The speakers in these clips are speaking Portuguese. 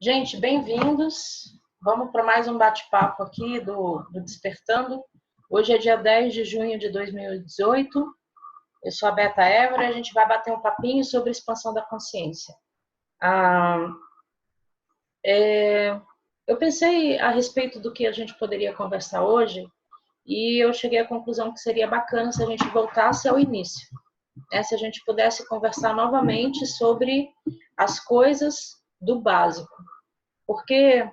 Gente, bem-vindos. Vamos para mais um bate-papo aqui do Despertando. Hoje é dia 10 de junho de 2018. Eu sou a Beta Évora e a gente vai bater um papinho sobre expansão da consciência. Eu pensei a respeito do que a gente poderia conversar hoje e eu cheguei à conclusão que seria bacana se a gente voltasse ao início, né? Se a gente pudesse conversar novamente sobre as coisas do básico. Porque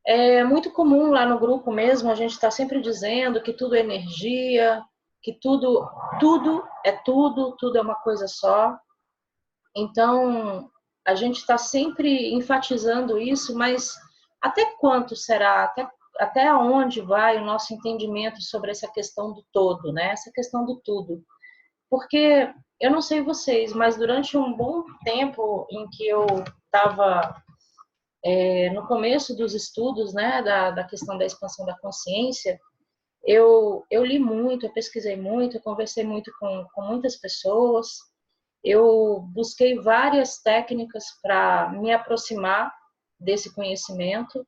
é muito comum lá no grupo mesmo, a gente está sempre dizendo que tudo é energia, que tudo é tudo é uma coisa só. Então, a gente está sempre enfatizando isso, mas até quanto será, até onde vai o nosso entendimento sobre essa questão do todo, né? Essa questão do tudo. Porque, eu não sei vocês, mas durante um bom tempo em que eu estava no começo dos estudos, né, da questão da expansão da consciência, eu li muito, eu pesquisei muito, eu conversei muito com muitas pessoas, eu busquei várias técnicas para me aproximar desse conhecimento,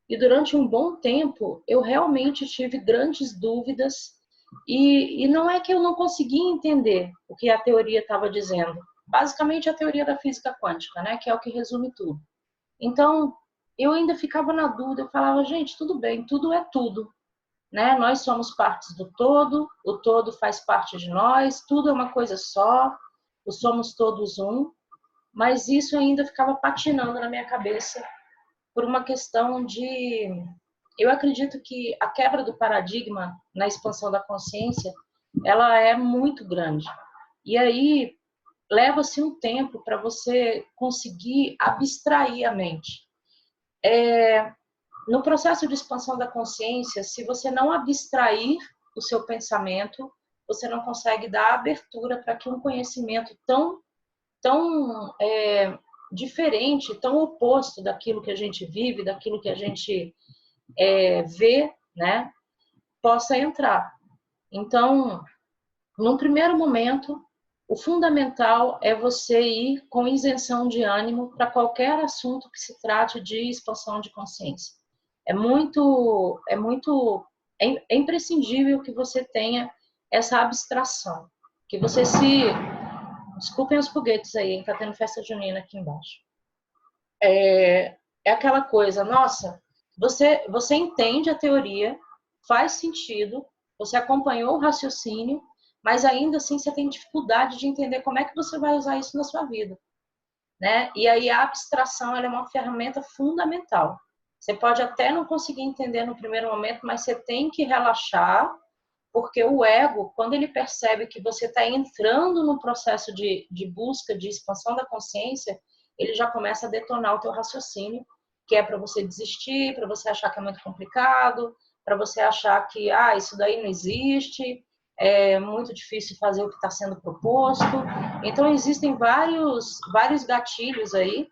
e durante um bom tempo eu realmente tive grandes dúvidas, e não é que eu não conseguia entender o que a teoria estava dizendo, basicamente a teoria da física quântica, né, que é o que resume tudo. Então, eu ainda ficava na dúvida, eu falava, gente, tudo bem, tudo é tudo, né? Nós somos partes do todo, o todo faz parte de nós, tudo é uma coisa só, somos todos um, mas isso ainda ficava patinando na minha cabeça por uma questão de... Eu acredito que a quebra do paradigma na expansão da consciência, ela é muito grande. E aí, leva-se um tempo para você conseguir abstrair a mente. No processo de expansão da consciência, se você não abstrair o seu pensamento, você não consegue dar abertura para que um conhecimento tão diferente, tão oposto daquilo que a gente vive, daquilo que a gente vê, né, possa entrar. Então, num primeiro momento, o fundamental é você ir com isenção de ânimo para qualquer assunto que se trate de expansão de consciência. É imprescindível que você tenha essa abstração, que você se... Desculpem os foguetes aí, tá tendo festa junina aqui embaixo. É aquela coisa, nossa, você entende a teoria, faz sentido, você acompanhou o raciocínio, mas ainda assim você tem dificuldade de entender como é que você vai usar isso na sua vida, né? E aí a abstração, ela é uma ferramenta fundamental. Você pode até não conseguir entender no primeiro momento, mas você tem que relaxar, porque o ego, quando ele percebe que você está entrando no processo de busca, de expansão da consciência, ele já começa a detonar o teu raciocínio, que é para você desistir, para você achar que é muito complicado, para você achar que isso daí não existe, é muito difícil fazer o que está sendo proposto. Então, existem vários gatilhos aí.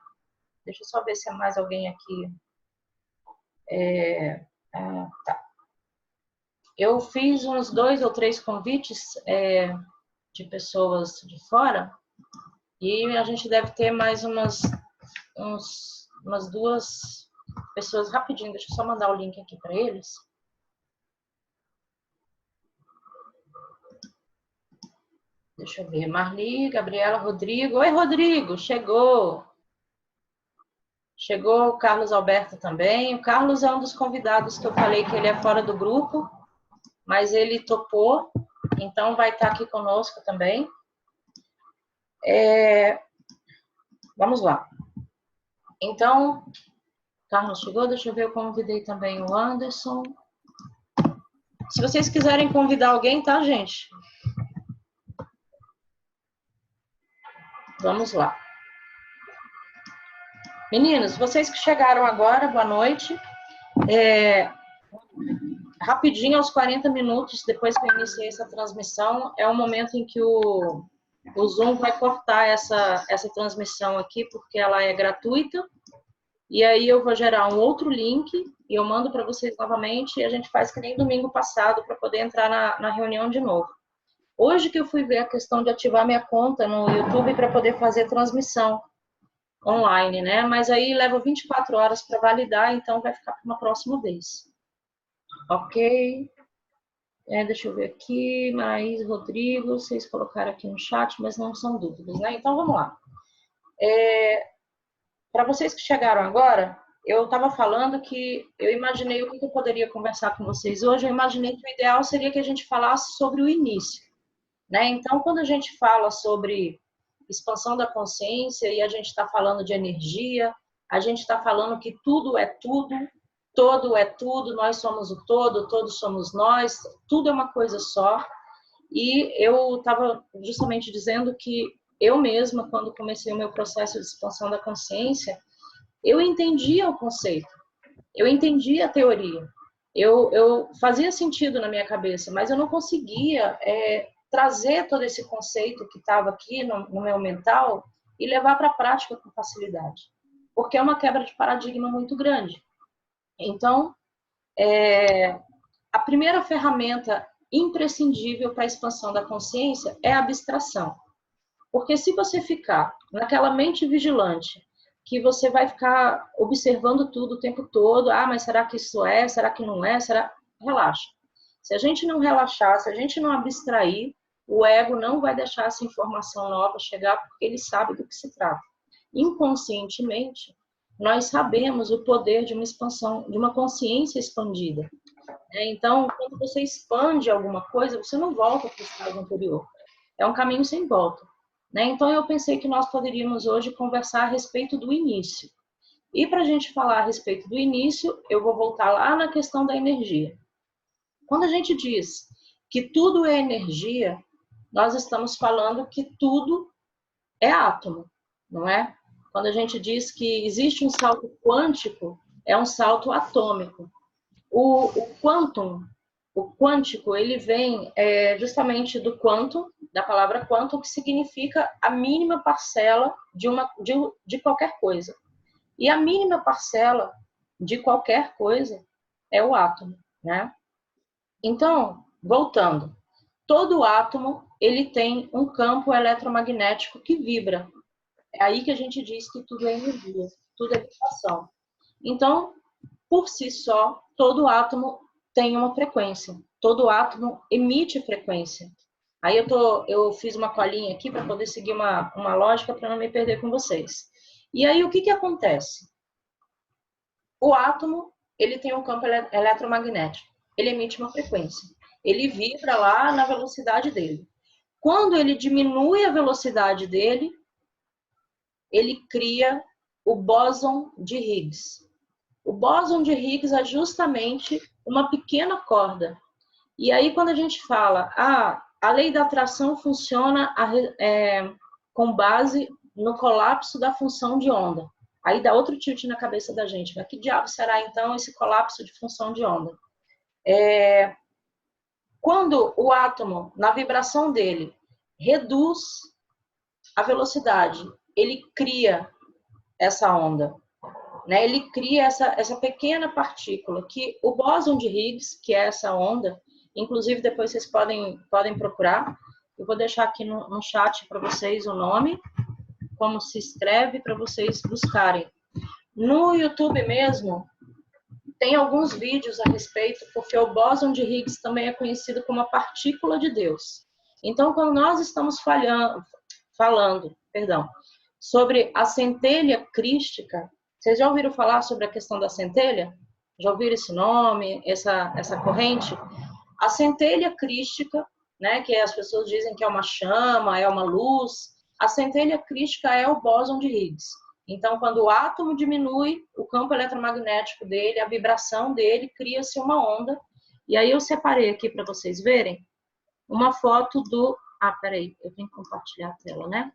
Deixa eu só ver se é mais alguém aqui. Tá. Eu fiz uns 2 ou 3 convites de pessoas de fora e a gente deve ter mais umas 2 pessoas rapidinho. Deixa eu só mandar o link aqui para eles. Deixa eu ver. Marli, Gabriela, Rodrigo. Oi, Rodrigo, chegou. Chegou o Carlos Alberto também. O Carlos é um dos convidados que eu falei que ele é fora do grupo, mas ele topou, então vai estar aqui conosco também. Vamos lá. Então, Carlos chegou, deixa eu ver, eu convidei também o Anderson. Se vocês quiserem convidar alguém, tá, gente? Vamos lá. Meninos, vocês que chegaram agora, boa noite. Rapidinho, aos 40 minutos, depois que eu iniciei essa transmissão, é o momento em que o Zoom vai cortar essa transmissão aqui, porque ela é gratuita. E aí eu vou gerar um outro link e eu mando para vocês novamente e a gente faz que nem domingo passado para poder entrar na reunião de novo. Hoje que eu fui ver a questão de ativar minha conta no YouTube para poder fazer transmissão. online, né? Mas aí leva 24 horas para validar, então vai ficar para uma próxima vez. Ok. Deixa eu ver aqui, Maís, Rodrigo, vocês colocaram aqui no chat, mas não são dúvidas, né? Então vamos lá. Para vocês que chegaram agora, eu estava falando que eu imaginei o que eu poderia conversar com vocês hoje. Eu imaginei que o ideal seria que a gente falasse sobre o início, né? Então, quando a gente fala sobre expansão da consciência e a gente está falando de energia, a gente está falando que tudo é tudo, todo é tudo, nós somos o todo, todos somos nós, tudo é uma coisa só. E eu estava justamente dizendo que eu mesma, quando comecei o meu processo de expansão da consciência, eu entendia o conceito, eu entendia a teoria, eu fazia sentido na minha cabeça, mas eu não conseguia trazer todo esse conceito que estava aqui no meu mental e levar para a prática com facilidade, porque é uma quebra de paradigma muito grande. Então, a primeira ferramenta imprescindível para a expansão da consciência é a abstração. Porque se você ficar naquela mente vigilante, que você vai ficar observando tudo o tempo todo, mas será que isso é? Será que não é? Relaxa. Se a gente não relaxar, se a gente não abstrair, o ego não vai deixar essa informação nova chegar, porque ele sabe do que se trata. Inconscientemente, nós sabemos o poder de uma expansão, de uma consciência expandida. Então, quando você expande alguma coisa, você não volta para o estado anterior. É um caminho sem volta. Então, eu pensei que nós poderíamos hoje conversar a respeito do início. E para a gente falar a respeito do início, eu vou voltar lá na questão da energia. Quando a gente diz que tudo é energia, nós estamos falando que tudo é átomo, não é? Quando a gente diz que existe um salto quântico, é um salto atômico. O quântico, ele vem justamente do quantum, da palavra quantum, que significa a mínima parcela de qualquer coisa. E a mínima parcela de qualquer coisa é o átomo, né? Então, voltando, todo átomo, ele tem um campo eletromagnético que vibra. É aí que a gente diz que tudo é energia, tudo é vibração. Então, por si só, todo átomo tem uma frequência. Todo átomo emite frequência. Aí eu fiz uma colinha aqui para poder seguir uma lógica para não me perder com vocês. E aí o que acontece? O átomo, ele tem um campo eletromagnético. Ele emite uma frequência. Ele vibra lá na velocidade dele. Quando ele diminui a velocidade dele, ele cria o bóson de Higgs. O bóson de Higgs é justamente uma pequena corda. E aí, quando a gente fala, a lei da atração funciona com base no colapso da função de onda. Aí dá outro tilt na cabeça da gente. Mas que diabo será, então, esse colapso de função de onda? Quando o átomo, na vibração dele, reduz a velocidade, ele cria essa onda. Ele cria essa pequena partícula, que o bóson de Higgs, que é essa onda, inclusive depois vocês podem procurar, eu vou deixar aqui no chat para vocês o nome, como se escreve, para vocês buscarem. No YouTube mesmo, tem alguns vídeos a respeito, porque o bóson de Higgs também é conhecido como a partícula de Deus. Então, quando nós estamos falando sobre a centelha crística, vocês já ouviram falar sobre a questão da centelha? Já ouviram esse nome, essa corrente? A centelha crística, né, que as pessoas dizem que é uma chama, é uma luz, a centelha crística é o bóson de Higgs. Então, quando o átomo diminui o campo eletromagnético dele, a vibração dele, cria-se uma onda. E aí eu separei aqui para vocês verem uma foto do... peraí, eu tenho que compartilhar a tela, né?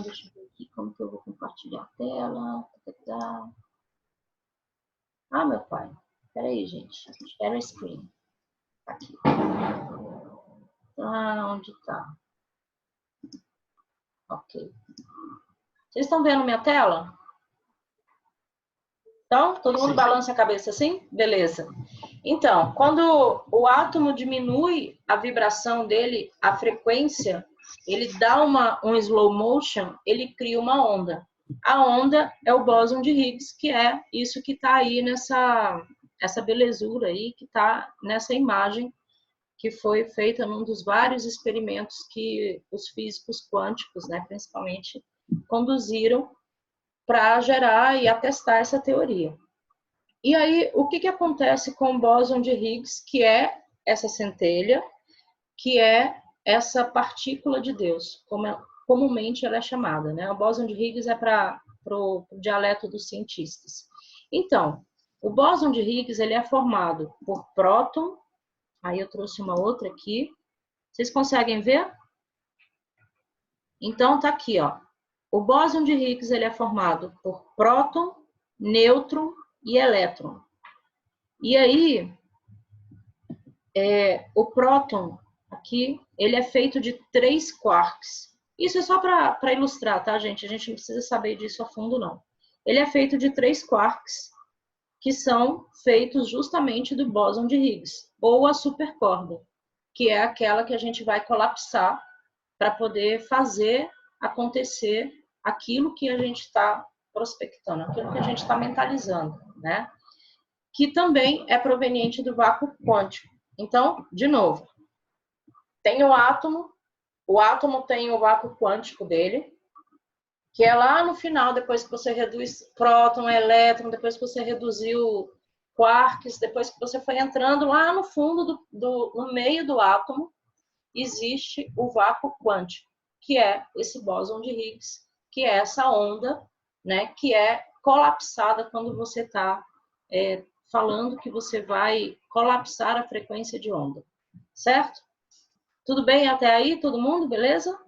Deixa eu ver aqui como que eu vou compartilhar a tela. Meu pai. Peraí, gente. Share screen. Aqui. Onde tá? Ok. Vocês estão vendo minha tela? Então, todo mundo balança a cabeça assim? Beleza. Então, quando o átomo diminui a vibração dele, a frequência, ele dá um slow motion, ele cria uma onda. A onda é o bóson de Higgs, que é isso que está aí essa belezura aí, que está nessa imagem que foi feita num dos vários experimentos que os físicos quânticos, né, principalmente, conduziram para gerar e atestar essa teoria. E aí, o que acontece com o bóson de Higgs, que é essa centelha, que é essa partícula de Deus, como comumente ela é chamada, né? O bóson de Higgs é para o dialeto dos cientistas. Então, o bóson de Higgs ele é formado por próton. Aí eu trouxe uma outra aqui. Vocês conseguem ver? Então tá aqui, ó. O bóson de Higgs ele é formado por próton, nêutron e elétron. E aí, o próton aqui, ele é feito de 3 quarks. Isso é só para ilustrar, tá, gente? A gente não precisa saber disso a fundo, não. Ele é feito de 3 quarks, que são feitos justamente do bóson de Higgs, ou a supercorda, que é aquela que a gente vai colapsar para poder fazer acontecer aquilo que a gente está prospectando, aquilo que a gente está mentalizando, né? Que também é proveniente do vácuo quântico. Então, de novo, tem o átomo tem o vácuo quântico dele, que é lá no final, depois que você reduz próton, elétron, depois que você reduziu quarks, depois que você foi entrando lá no fundo, no meio do átomo, existe o vácuo quântico, que é esse bóson de Higgs, que é essa onda, né, que é colapsada quando você está falando que você vai colapsar a frequência de onda, certo? Tudo bem até aí, todo mundo, beleza?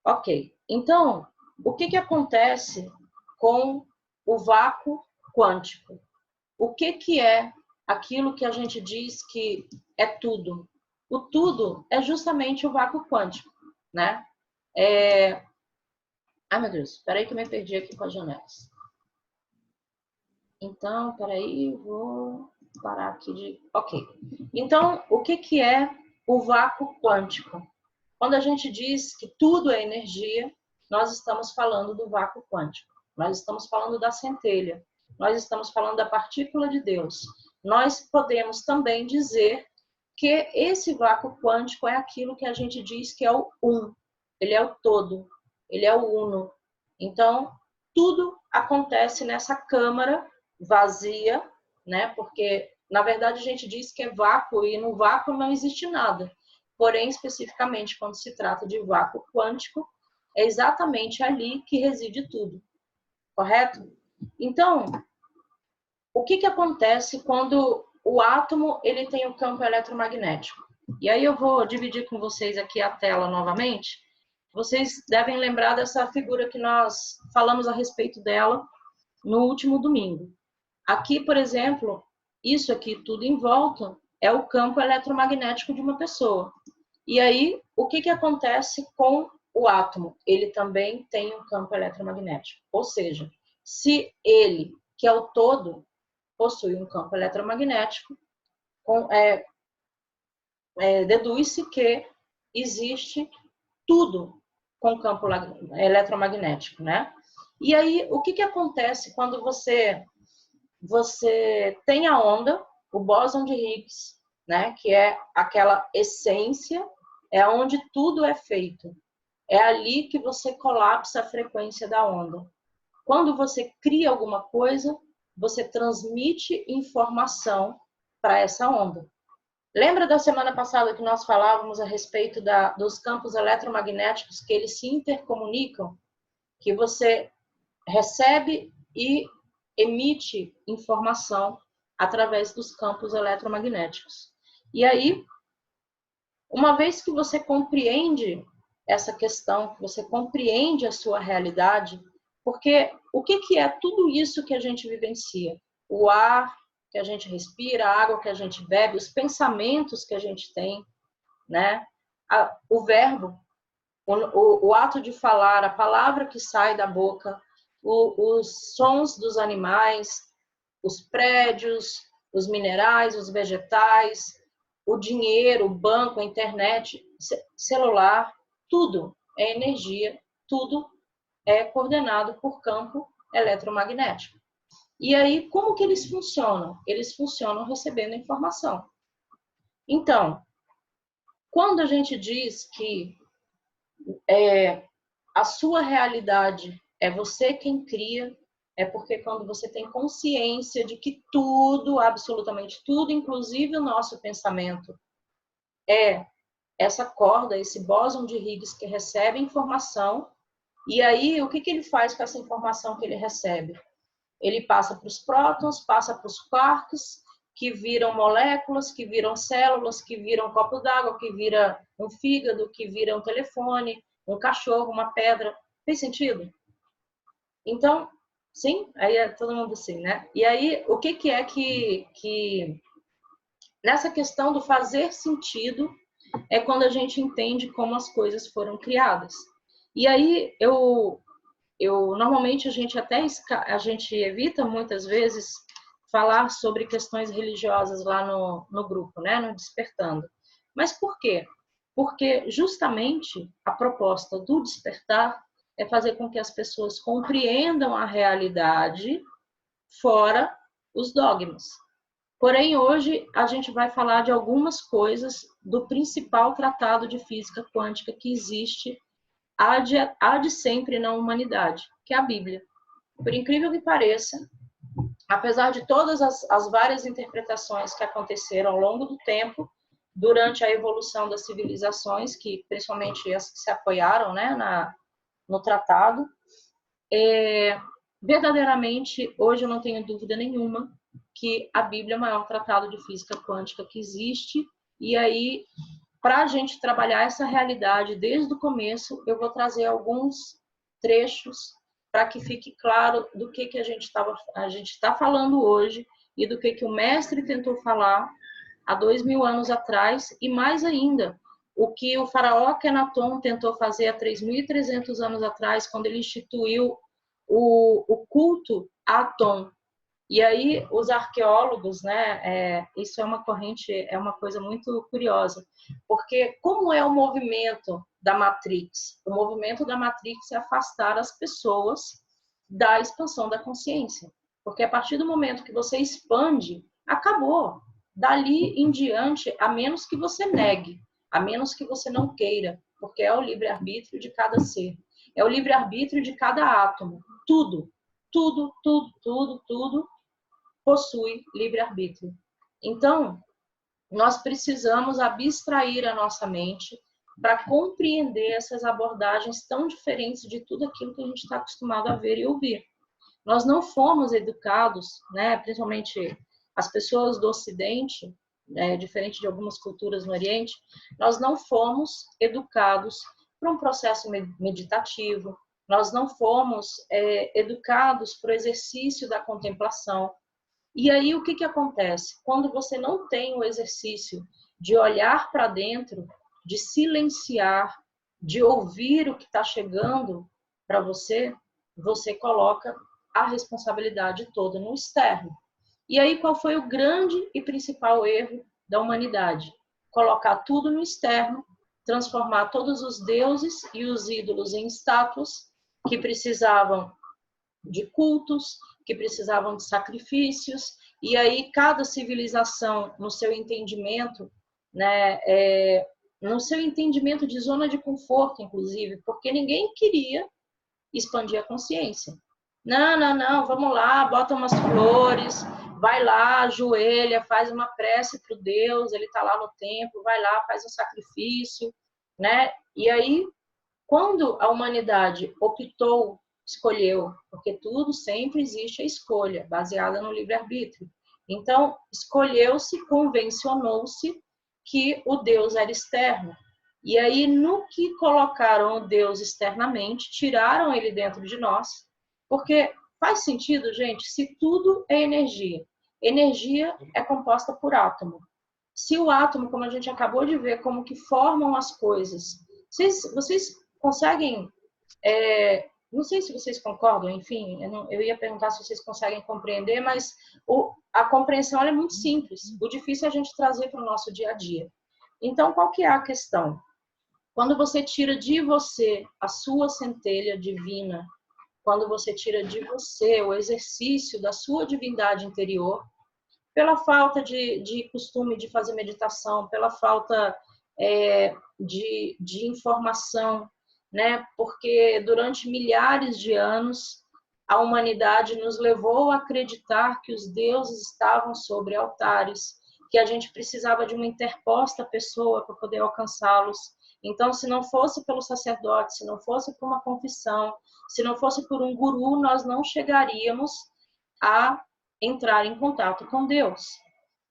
Ok. Então, o que acontece com o vácuo quântico? O que é aquilo que a gente diz que é tudo? O tudo é justamente o vácuo quântico, né? Ai, meu Deus, espera aí que eu me perdi aqui com as janelas. Então, peraí, vou parar aqui de... Ok. Então, o que é o vácuo quântico? Quando a gente diz que tudo é energia, nós estamos falando do vácuo quântico. Nós estamos falando da centelha. Nós estamos falando da partícula de Deus. Nós podemos também dizer que esse vácuo quântico é aquilo que a gente diz que é o um. Ele é o todo. Ele é o uno. Então, tudo acontece nessa câmara vazia, né? Porque, na verdade, a gente diz que é vácuo e no vácuo não existe nada. Porém, especificamente, quando se trata de vácuo quântico, é exatamente ali que reside tudo. Correto? Então, o que acontece quando o átomo ele tem o campo eletromagnético? E aí eu vou dividir com vocês aqui a tela novamente. Vocês devem lembrar dessa figura que nós falamos a respeito dela no último domingo. Aqui, por exemplo, isso aqui tudo em volta é o campo eletromagnético de uma pessoa. E aí, o que acontece com o átomo? Ele também tem um campo eletromagnético. Ou seja, se ele, que é o todo, possui um campo eletromagnético, deduz-se que existe tudo com campo eletromagnético, né? E aí, o que acontece quando você tem a onda, o bóson de Higgs, né, que é aquela essência, é onde tudo é feito. É ali que você colapsa a frequência da onda. Quando você cria alguma coisa, você transmite informação para essa onda. Lembra da semana passada que nós falávamos a respeito dos campos eletromagnéticos que eles se intercomunicam? Que você recebe e emite informação através dos campos eletromagnéticos. E aí, uma vez que você compreende essa questão, que você compreende a sua realidade, porque o que é tudo isso que a gente vivencia? O ar que a gente respira, a água que a gente bebe, os pensamentos que a gente tem, né? O verbo, o ato de falar, a palavra que sai da boca, os sons dos animais, os prédios, os minerais, os vegetais, o dinheiro, o banco, a internet, celular, tudo é energia, tudo é coordenado por campo eletromagnético. E aí, como que eles funcionam? Eles funcionam recebendo informação. Então, quando a gente diz que a sua realidade é você quem cria, é porque quando você tem consciência de que tudo, absolutamente tudo, inclusive o nosso pensamento, é essa corda, esse bóson de Higgs que recebe informação, e aí o que ele faz com essa informação que ele recebe? Ele passa para os prótons, passa para os quarks, que viram moléculas, que viram células, que viram um copo d'água, que vira um fígado, que vira um telefone, um cachorro, uma pedra. Fez sentido? Então, sim, aí é todo mundo assim, né? E aí, o que é que nessa questão do fazer sentido é quando a gente entende como as coisas foram criadas. E aí, normalmente a gente evita muitas vezes falar sobre questões religiosas lá no grupo, né, no Despertando. Mas por quê? Porque justamente a proposta do despertar é fazer com que as pessoas compreendam a realidade fora os dogmas. Porém, hoje a gente vai falar de algumas coisas do principal tratado de física quântica que existe há de sempre na humanidade, que é a Bíblia. Por incrível que pareça, apesar de todas as várias interpretações que aconteceram ao longo do tempo, durante a evolução das civilizações, que principalmente as que se apoiaram, né, no tratado, verdadeiramente, hoje eu não tenho dúvida nenhuma que a Bíblia é o maior tratado de física quântica que existe, e aí, para a gente trabalhar essa realidade desde o começo, eu vou trazer alguns trechos para que fique claro do que a gente está falando hoje e do que o mestre tentou falar há 2000 anos atrás, e mais ainda, o que o faraó Akenaton tentou fazer há 3.300 anos atrás, quando ele instituiu o culto a Atom. E aí os arqueólogos, né, isso é uma corrente, é uma coisa muito curiosa, porque como é o movimento da Matrix? O movimento da Matrix é afastar as pessoas da expansão da consciência, porque a partir do momento que você expande, acabou. Dali em diante, a menos que você negue, a menos que você não queira, porque é o livre-arbítrio de cada ser, é o livre-arbítrio de cada átomo, tudo possui livre-arbítrio. Então, nós precisamos abstrair a nossa mente para compreender essas abordagens tão diferentes de tudo aquilo que a gente está acostumado a ver e ouvir. Nós não fomos educados, né, principalmente as pessoas do Ocidente, diferente de algumas culturas no Oriente, nós não fomos educados para um processo meditativo, nós não fomos educados para o exercício da contemplação. E aí o que acontece? Quando você não tem o exercício de olhar para dentro, de silenciar, de ouvir o que está chegando para você, você coloca a responsabilidade toda no externo. E aí qual foi o grande e principal erro da humanidade? Colocar tudo no externo, transformar todos os deuses e os ídolos em estátuas que precisavam de cultos, que precisavam de sacrifícios, e aí cada civilização, no seu entendimento, né, no seu entendimento de zona de conforto, inclusive, porque ninguém queria expandir a consciência. Não, vamos lá, bota umas flores, vai lá, ajoelha, faz uma prece para o Deus, ele está lá no templo, vai lá, faz um sacrifício, né? E aí, quando a humanidade escolheu, porque tudo sempre existe a escolha, baseada no livre-arbítrio. Então, escolheu-se, convencionou-se que o Deus era externo. E aí, no que colocaram o Deus externamente, tiraram ele dentro de nós, porque faz sentido, gente, se tudo é energia. Energia é composta por átomo. Se o átomo, como a gente acabou de ver, como que formam as coisas, vocês conseguem... não sei se vocês concordam, enfim, eu ia perguntar se vocês conseguem compreender, mas a compreensão é muito simples. O difícil é a gente trazer para o nosso dia a dia. Então, qual que é a questão? Quando você tira de você a sua centelha divina, quando você tira de você o exercício da sua divindade interior, pela falta de costume de fazer meditação, pela falta de informação, né? Porque durante milhares de anos a humanidade nos levou a acreditar que os deuses estavam sobre altares, que a gente precisava de uma interposta pessoa para poder alcançá-los. Então, se não fosse pelo sacerdote, se não fosse por uma confissão, se não fosse por um guru, nós não chegaríamos a entrar em contato com Deus.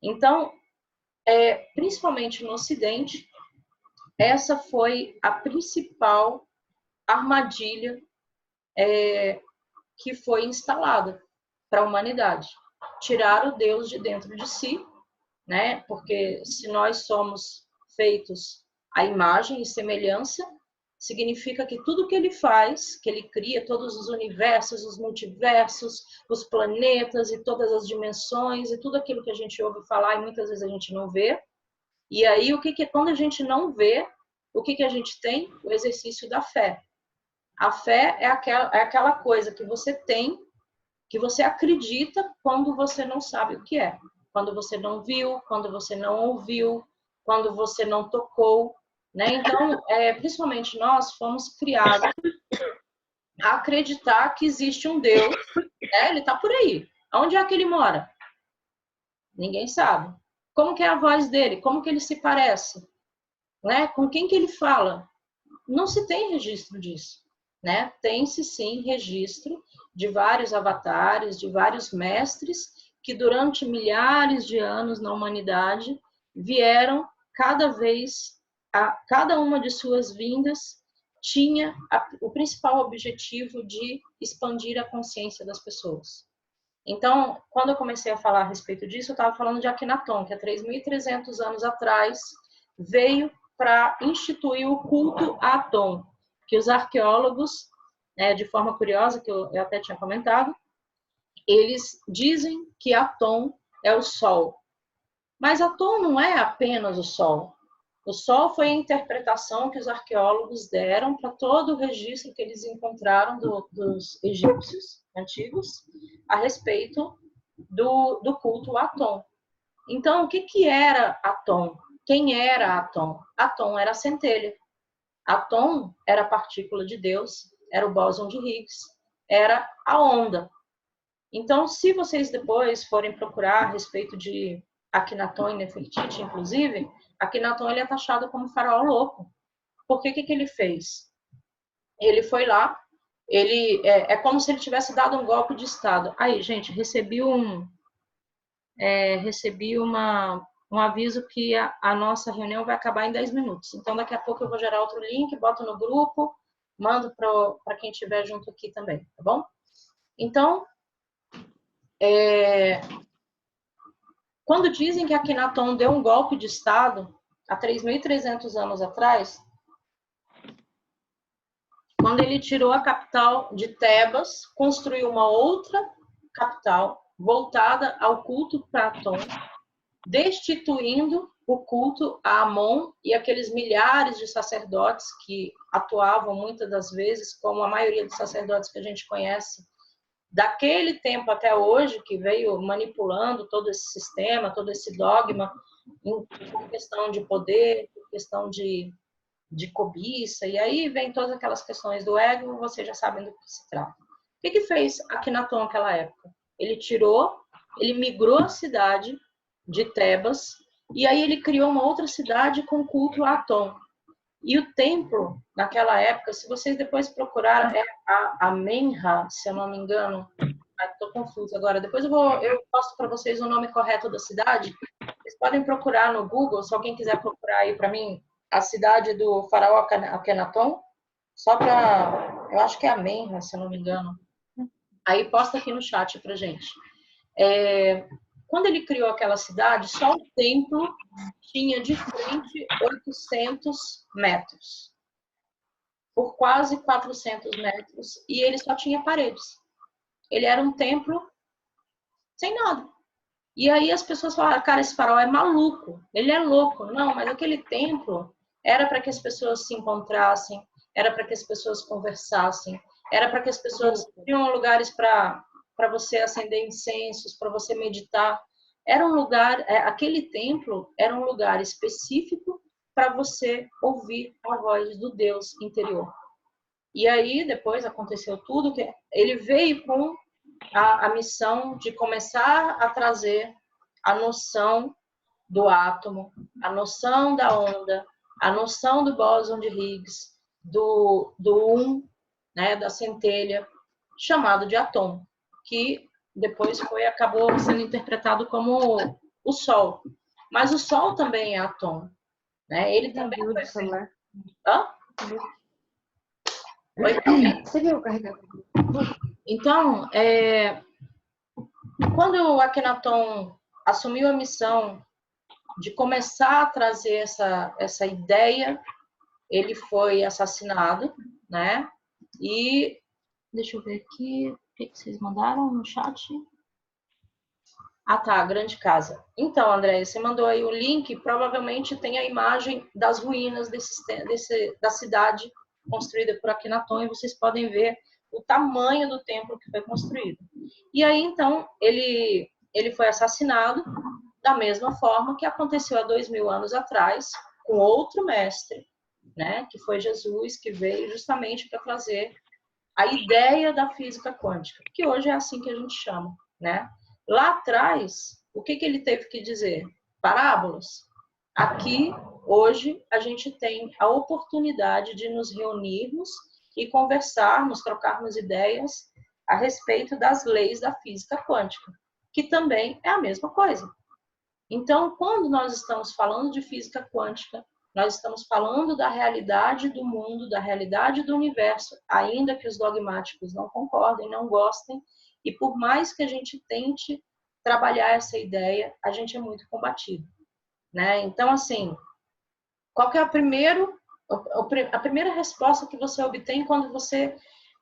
Então, principalmente no Ocidente, essa foi a principal armadilha que foi instalada para a humanidade. Tirar o Deus de dentro de si, né? Porque se nós somos feitos à imagem e semelhança, significa que tudo que ele faz, que ele cria, todos os universos, os multiversos, os planetas e todas as dimensões e tudo aquilo que a gente ouve falar e muitas vezes a gente não vê. E aí, quando a gente não vê, o que a gente tem? O exercício da fé. A fé é aquela coisa que você tem, que você acredita quando você não sabe o que é. Quando você não viu, quando você não ouviu, quando você não tocou, né? Então, principalmente nós fomos criados a acreditar que existe um Deus, né? Ele está por aí. Onde é que ele mora? Ninguém sabe. Como que é a voz dele? Como que ele se parece? Né? Com quem que ele fala? Não se tem registro disso, né? Tem-se sim registro de vários avatares, de vários mestres que durante milhares de anos na humanidade vieram cada uma de suas vindas tinha o principal objetivo de expandir a consciência das pessoas. Então, quando eu comecei a falar a respeito disso, eu estava falando de Akhenaton, que há 3.300 anos atrás veio para instituir o culto a Aton, que os arqueólogos, de forma curiosa, que eu até tinha comentado, eles dizem que Aton é o Sol. Mas Aton não é apenas o Sol. O Sol foi a interpretação que os arqueólogos deram para todo o registro que eles encontraram dos egípcios antigos a respeito do culto a Aton. Então, o que era Aton? Quem era Aton? Aton era a centelha. Atom era a partícula de Deus, era o bóson de Higgs, era a onda. Então, se vocês depois forem procurar a respeito de Akhenaton e Nefertiti, inclusive, Akhenaton ele é taxado como faraó louco. Por que ele fez? Ele foi lá, é como se ele tivesse dado um golpe de Estado. Aí, gente, recebi um aviso que a nossa reunião vai acabar em 10 minutos. Então, daqui a pouco eu vou gerar outro link, boto no grupo, mando para quem estiver junto aqui também, tá bom? Então, quando dizem que Akhenaton deu um golpe de Estado, há 3.300 anos atrás, quando ele tirou a capital de Tebas, construiu uma outra capital voltada ao culto para Aton, destituindo o culto a Amon e aqueles milhares de sacerdotes que atuavam muitas das vezes, como a maioria dos sacerdotes que a gente conhece, daquele tempo até hoje, que veio manipulando todo esse sistema, todo esse dogma, por questão de poder, por questão de cobiça, e aí vem todas aquelas questões do ego, vocês já sabem do que se trata. O que fez Akhenaton naquela época? Ele migrou a cidade de Tebas, e aí ele criou uma outra cidade com culto a Aton. E o templo, naquela época, se vocês depois procurarem, a Menha, se eu não me engano, estou confusa agora, depois eu posto para vocês o nome correto da cidade, vocês podem procurar no Google, se alguém quiser procurar aí para mim, a cidade do faraó Akhenaton, só para, eu acho que é a Menha, se eu não me engano. Aí posta aqui no chat para gente. Quando ele criou aquela cidade, só o templo tinha de frente 800 metros, por quase 400 metros, e ele só tinha paredes. Ele era um templo sem nada. E aí as pessoas falaram, cara, esse faraó é maluco, ele é louco. Não, mas aquele templo era para que as pessoas se encontrassem, era para que as pessoas conversassem, era para que as pessoas tinham lugares para você acender incensos, para você meditar. Era um lugar, aquele templo era um lugar específico para você ouvir a voz do Deus interior. E aí, depois aconteceu tudo, que ele veio com a missão de começar a trazer a noção do átomo, a noção da onda, a noção do bóson de Higgs, do né, da centelha, chamado de átomo, que depois acabou sendo interpretado como o Sol. Mas o Sol também é átomo, né? Ele também foi feito. Hã? Oi, também? Você viu o carregador? Então, quando o Akhenaton assumiu a missão de começar a trazer essa ideia, ele foi assassinado, né? E deixa eu ver aqui, o que vocês mandaram no chat? Ah, tá, a grande casa. Então, André, você mandou aí o link, provavelmente tem a imagem das ruínas da cidade construída por Akhenaton, e vocês podem ver o tamanho do templo que foi construído. E aí, então, ele foi assassinado da mesma forma que aconteceu há 2000 anos atrás, com outro mestre, né, que foi Jesus, que veio justamente para trazer a ideia da física quântica, que hoje é assim que a gente chama, né? Lá atrás, o que ele teve que dizer? Parábolas. Aqui, hoje, a gente tem a oportunidade de nos reunirmos e conversarmos, trocarmos ideias a respeito das leis da física quântica, que também é a mesma coisa. Então, quando nós estamos falando de física quântica, nós estamos falando da realidade do mundo, da realidade do universo, ainda que os dogmáticos não concordem, não gostem, e por mais que a gente tente trabalhar essa ideia, a gente é muito combatido, né? Então, assim, qual que é a primeira resposta que você obtém quando você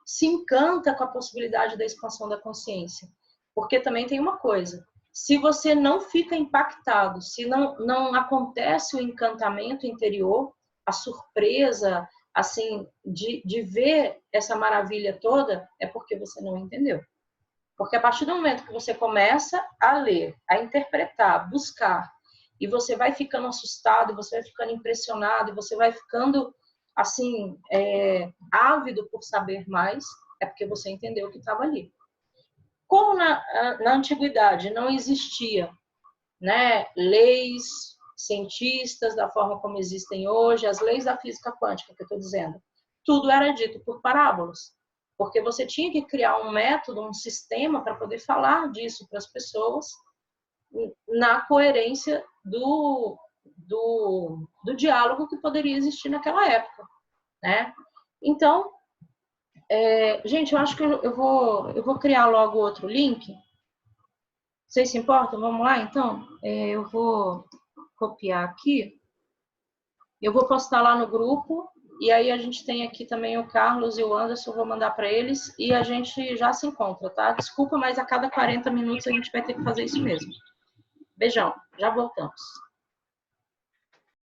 se encanta com a possibilidade da expansão da consciência? Porque também tem uma coisa, se você não fica impactado, se não acontece o encantamento interior, a surpresa, assim, de ver essa maravilha toda, é porque você não entendeu. Porque a partir do momento que você começa a ler, a interpretar, buscar, e você vai ficando assustado, você vai ficando impressionado, e você vai ficando, assim, ávido por saber mais, é porque você entendeu o que estava ali. Como na antiguidade não existia, né, leis cientistas da forma como existem hoje, as leis da física quântica que eu estou dizendo, tudo era dito por parábolas, porque você tinha que criar um método, um sistema para poder falar disso para as pessoas na coerência do diálogo que poderia existir naquela época, né? Então, gente, eu acho que eu vou criar logo outro link. Vocês se importam? Vamos lá, então? Eu vou copiar aqui. Eu vou postar lá no grupo. E aí a gente tem aqui também o Carlos e o Anderson. Eu vou mandar para eles. E a gente já se encontra, tá? Desculpa, mas a cada 40 minutos a gente vai ter que fazer isso mesmo. Beijão. Já voltamos.